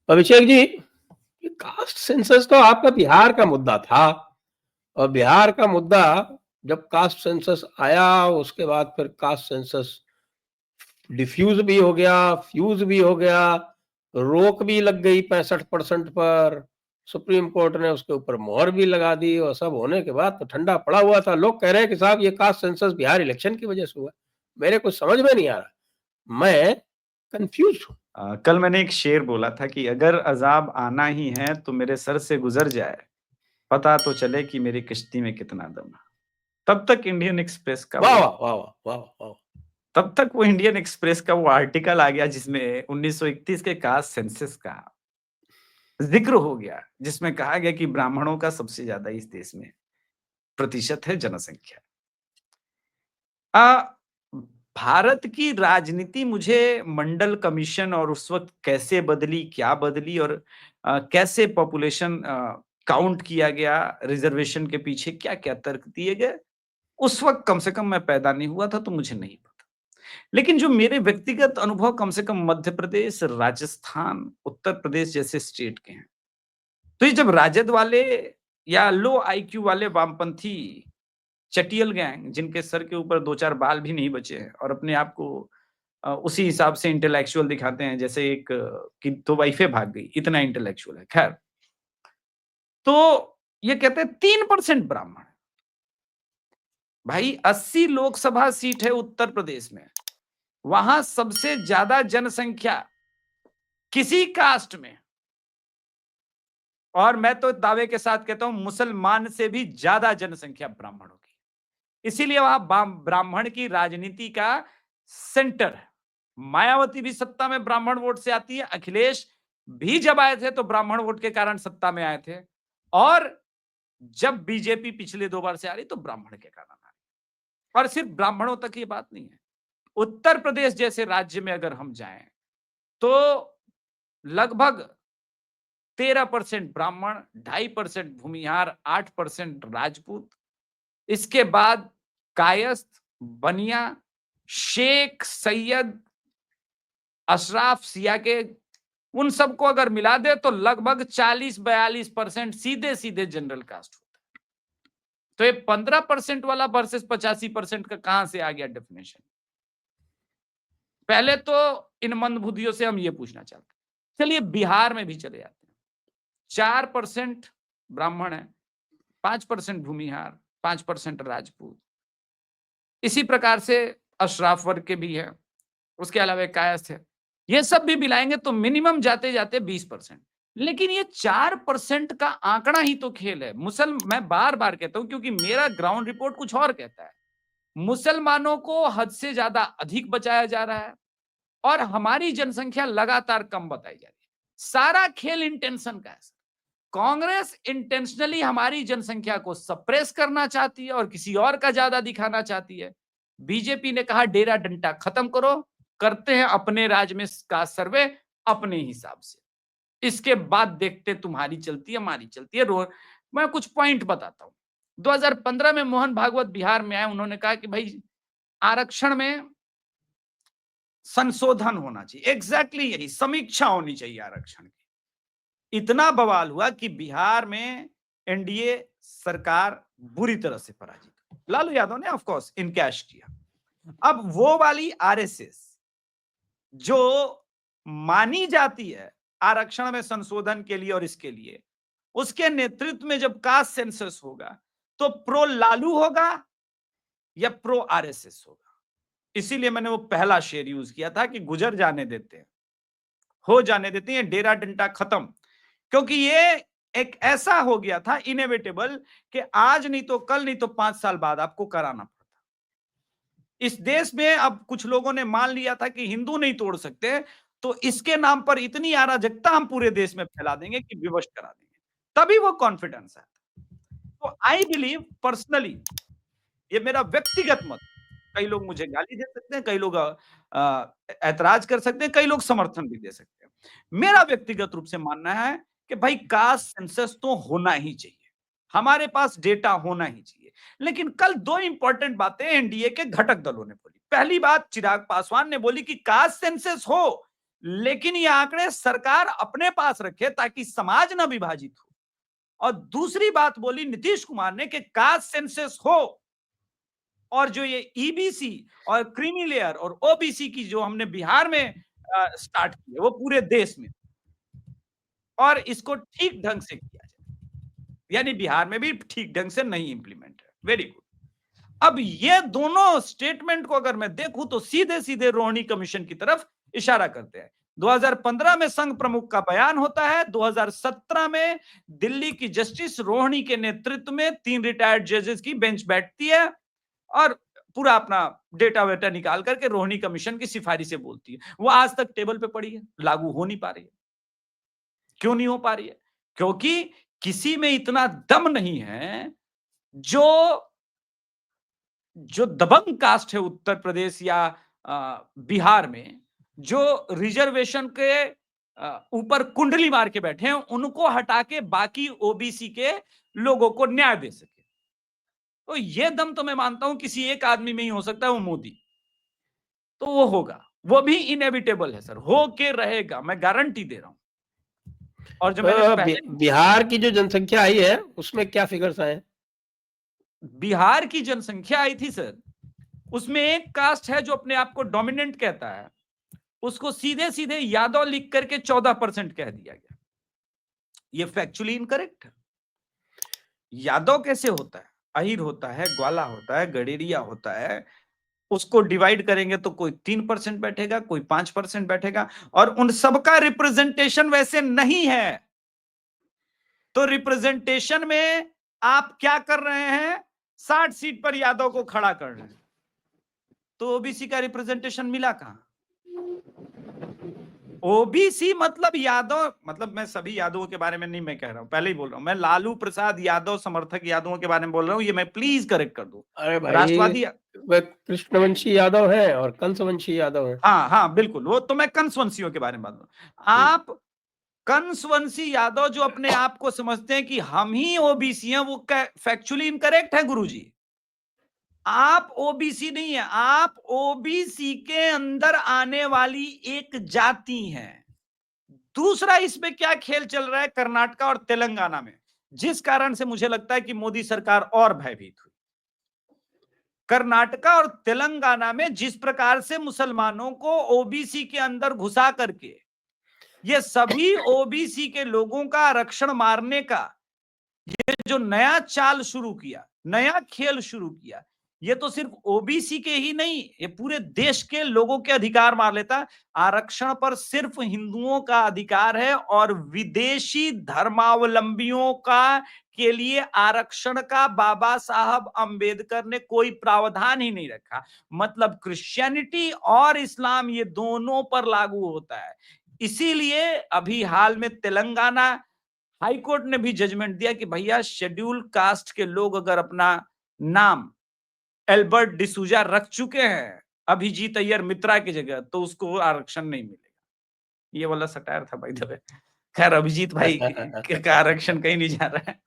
अभिषेक जी, ये caste census तो आपका बिहार का मुद्दा था और बिहार का मुद्दा जब कास्ट सेंसस आया उसके बाद फिर कास्ट सेंसस डिफ्यूज भी हो गया, फ्यूज भी हो गया, रोक भी लग गई 65% पर। सुप्रीम कोर्ट ने उसके ऊपर मोहर भी लगा दी और सब होने के बाद तो ठंडा पड़ा हुआ था। लोग कह रहे हैं कि साहब ये कास्ट सेंसस बिहार इलेक्शन की वजह से हुआ। मेरे कुछ समझ में नहीं आ रहा, मैं कंफ्यूज हूँ। कल मैंने एक शेर बोला था कि अगर अजाब आना ही है तो मेरे सर से गुजर जाए, पता तो चले कि मेरी किश्ती में कितना दम है। तब तक इंडियन एक्सप्रेस का वाह वो वाह वाह वाह वाह वाह। तब तक वो इंडियन एक्सप्रेस का वो आर्टिकल आ गया जिसमें 1931 के कास्ट सेंसस का जिक्र हो गया, जिसमें कहा गया कि ब्राह्मणों का सबसे ज्यादा इस देश में प्रतिशत है जनसंख्या। आ, भारत की राजनीति मुझे मंडल कमीशन और उस वक्त कैसे बदली, क्या बदली और कैसे पॉपुलेशन काउंट किया गया, रिजर्वेशन के पीछे क्या क्या तर्क दिए गए, उस वक्त कम से कम मैं पैदा नहीं हुआ था तो मुझे नहीं पता। लेकिन जो मेरे व्यक्तिगत अनुभव कम से कम मध्य प्रदेश, राजस्थान, उत्तर प्रदेश जैसे स्टेट के हैं, तो ये जब राजद वाले या लो आईक्यू वाले वामपंथी चटियल गैंग जिनके सर के ऊपर दो चार बाल भी नहीं बचे हैं और अपने आप को उसी हिसाब से इंटेलेक्चुअल दिखाते हैं, जैसे एक की तो वाइफे भाग गई, इतना इंटेलेक्चुअल है। खैर, तो ये कहते हैं 3% ब्राह्मण। भाई 80 लोकसभा सीट है उत्तर प्रदेश में, वहां सबसे ज्यादा जनसंख्या किसी कास्ट में, और मैं तो दावे के साथ कहता हूं मुसलमान से भी ज्यादा जनसंख्या ब्राह्मणों की। इसीलिए वहां ब्राह्मण की राजनीति का सेंटर है। मायावती भी सत्ता में ब्राह्मण वोट से आती है, अखिलेश भी जब आए थे तो ब्राह्मण वोट के कारण सत्ता में आए थे, और जब बीजेपी पिछले 2 बार से आ रही तो ब्राह्मण के कारण आ रही। और सिर्फ ब्राह्मणों तक ये बात नहीं है, उत्तर प्रदेश जैसे राज्य में अगर हम जाएं तो लगभग 13% ब्राह्मण, 2.5% भूमिहार, 8% राजपूत, इसके बाद कायस्थ, बनिया, शेख, सैयद, अशराफ, सिया के, उन सबको अगर मिला दे तो लगभग 40-42% सीधे सीधे जनरल कास्ट होता है। तो ये 15% वाला वर्सेस 85% का कहां से आ गया डेफिनेशन? पहले तो इन मंदबुद्धियों से हम ये पूछना चाहते हैं। चलिए बिहार में भी चले जाते हैं। 4% ब्राह्मण है, 5% भूमिहार, 5% राजपूत, इसी प्रकार से अशराफ वर्ग के भी है, उसके अलावा कायस्थ है। ये सब भी मिलाएंगे तो मिनिमम जाते जाते 20%। लेकिन ये 4% का आंकड़ा ही तो खेल है। मैं बार बार कहता हूं क्योंकि मेरा ग्राउंड रिपोर्ट कुछ और कहता है। मुसलमानों को हद से ज्यादा अधिक बचाया जा रहा है और हमारी जनसंख्या लगातार कम बताई जा रही है। सारा खेल इंटेंशन का है। कांग्रेस इंटेंशनली हमारी जनसंख्या को सप्रेस करना चाहती है और किसी और का ज्यादा दिखाना चाहती है। बीजेपी ने कहा डेरा डंडा खत्म करो, करते हैं अपने राज्य में का सर्वे अपने हिसाब से, इसके बाद देखते तुम्हारी चलती है हमारी चलती है। मैं कुछ पॉइंट बताता हूं। 2015 में मोहन भागवत बिहार में आए, उन्होंने कहा कि भाई आरक्षण में संशोधन होना चाहिए, एग्जैक्टली यही समीक्षा होनी चाहिए आरक्षण की। इतना बवाल हुआ कि बिहार में एनडीए सरकार बुरी तरह से पराजित, लालू यादव ने ऑफ कोर्स इनकैश किया। अब वो वाली आरएसएस जो मानी जाती है आरक्षण में संशोधन के लिए और इसके लिए, उसके नेतृत्व में जब कास्ट सेंसस होगा तो प्रो लालू होगा या प्रो आरएसएस होगा। इसीलिए मैंने वो पहला शेर यूज किया था कि गुजर जाने देते हैं, हो जाने देते हैं, डेरा डंडा खत्म। क्योंकि ये एक ऐसा हो गया था इनएविटेबल कि आज नहीं तो कल, नहीं तो 5 साल बाद आपको कराना पड़ता। इस देश में अब कुछ लोगों ने मान लिया था कि हिंदू नहीं तोड़ सकते, तो इसके नाम पर इतनी अराजकता हम पूरे देश में फैला देंगे कि विवश करा देंगे, तभी वो कॉन्फिडेंस है। तो आई बिलीव पर्सनली, ये मेरा व्यक्तिगत मत, कई लोग मुझे गाली दे सकते हैं, कई लोग ऐतराज कर सकते हैं, कई लोग समर्थन भी दे सकते हैं। मेरा व्यक्तिगत रूप से मानना है कि भाई कास्ट सेंसस तो होना ही चाहिए, हमारे पास डेटा होना ही चाहिए। लेकिन कल 2 इंपॉर्टेंट बातें एनडीए के घटक दलों ने बोली। पहली बात, चिराग पासवान ने बोली कि कास्ट सेंसस हो, लेकिन ये आंकड़े सरकार अपने पास रखे ताकि समाज ना विभाजित हो। और दूसरी बात बोली नीतीश कुमार ने कि कास्ट सेंसस हो, और जो ये ईबीसी और क्रीमी लेयर और ओबीसी की जो हमने बिहार में स्टार्ट की है वो पूरे देश में, और इसको ठीक ढंग से किया जाए, यानी बिहार में भी ठीक ढंग से नहीं इंप्लीमेंट है। Very good. अब ये दोनों स्टेटमेंट को अगर मैं देखूं तो सीधे सीधे रोहिणी कमीशन की तरफ इशारा करते हैं। 2015 में संघ प्रमुख का बयान होता है, 2017 में दिल्ली की जस्टिस रोहिणी के नेतृत्व में 3 रिटायर्ड जजेस की बेंच बैठती है और पूरा अपना डेटा वेटा निकाल करके रोहिणी कमीशन की सिफारिशें बोलती है। वो आज तक टेबल पे पड़ी है, लागू हो नहीं पा रही है। क्यों नहीं हो पा रही है? क्योंकि किसी में इतना दम नहीं है जो दबंग कास्ट है उत्तर प्रदेश या बिहार में, जो रिजर्वेशन के ऊपर कुंडली मार के बैठे हैं, उनको हटा के बाकी ओबीसी के लोगों को न्याय दे सके। तो ये दम तो मैं मानता हूं किसी एक आदमी में ही हो सकता है, वो मोदी। तो वो होगा, वो भी इनएविटेबल है सर, हो के रहेगा, मैं गारंटी दे रहा हूं। और जो मैंने पहले बिहार की जो जनसंख्या आई है उसमें क्या फिगर्स आए? बिहार की जनसंख्या आई थी सर, उसमें एक कास्ट है जो अपने आप को डोमिनेंट कहता है, उसको सीधे सीधे यादव लिख करके 14% कह दिया गया। ये फैक्चुअली इनकरेक्ट है। यादव कैसे होता है? अहीर होता है, ग्वाला होता है, गडेरिया होता है। उसको डिवाइड करेंगे तो कोई 3% बैठेगा, कोई 5% बैठेगा, और उन सबका रिप्रेजेंटेशन वैसे नहीं है। तो रिप्रेजेंटेशन में आप क्या कर रहे हैं? 60 सीट पर यादव को खड़ा कर रहे हैं, तो ओबीसी का रिप्रेजेंटेशन मिला कहां? ओबीसी मतलब यादव, मतलब मैं सभी यादवों के बारे में नहीं मैं कह रहा हूं, पहले ही बोल रहा हूं, मैं लालू प्रसाद यादव समर्थक यादवों के बारे में बोल रहा हूं, ये मैं प्लीज करेक्ट कर दूं। अरे भाई, राष्ट्रवादी, वे कृष्णवंशी यादव है और कंसवंशी यादव है। हाँ हाँ बिल्कुल, वो तो मैं कंसवंशियों के बारे में बात कर रहा हूं। आप कंसवंशी यादव जो अपने आप को समझते हैं कि हम ही ओबीसी हैं, वो फैक्चुअली इनकरेक्ट है गुरुजी। आप ओबीसी नहीं है, आप ओबीसी के अंदर आने वाली एक जाति हैं। दूसरा, इसमें क्या खेल चल रहा है कर्नाटका और तेलंगाना में, जिस कारण से मुझे लगता है कि मोदी सरकार और भयभीत हुई। कर्नाटका और तेलंगाना में जिस प्रकार से मुसलमानों को ओबीसी के अंदर घुसा करके ये सभी ओबीसी के लोगों का आरक्षण मारने का ये जो नया चाल शुरू किया, नया खेल शुरू किया, ये तो सिर्फ ओबीसी के ही नहीं, ये पूरे देश के लोगों के अधिकार मार लेता है। आरक्षण पर सिर्फ हिंदुओं का अधिकार है और विदेशी धर्मावलंबियों का के लिए आरक्षण का बाबा साहब अंबेडकर ने कोई प्रावधान ही नहीं रखा। मतलब क्रिश्चियनिटी और इस्लाम ये दोनों पर लागू होता है। इसीलिए अभी हाल में तेलंगाना हाई कोर्ट ने भी जजमेंट दिया कि भैया शेड्यूल कास्ट के लोग अगर अपना नाम एल्बर्ट डिसूजा रख चुके हैं अभिजीत अय्यर मित्रा की जगह, तो उसको आरक्षण नहीं मिलेगा। ये वाला सटायर था भाई दबे। खैर अभिजीत भाई का आरक्षण कहीं नहीं जा रहा है।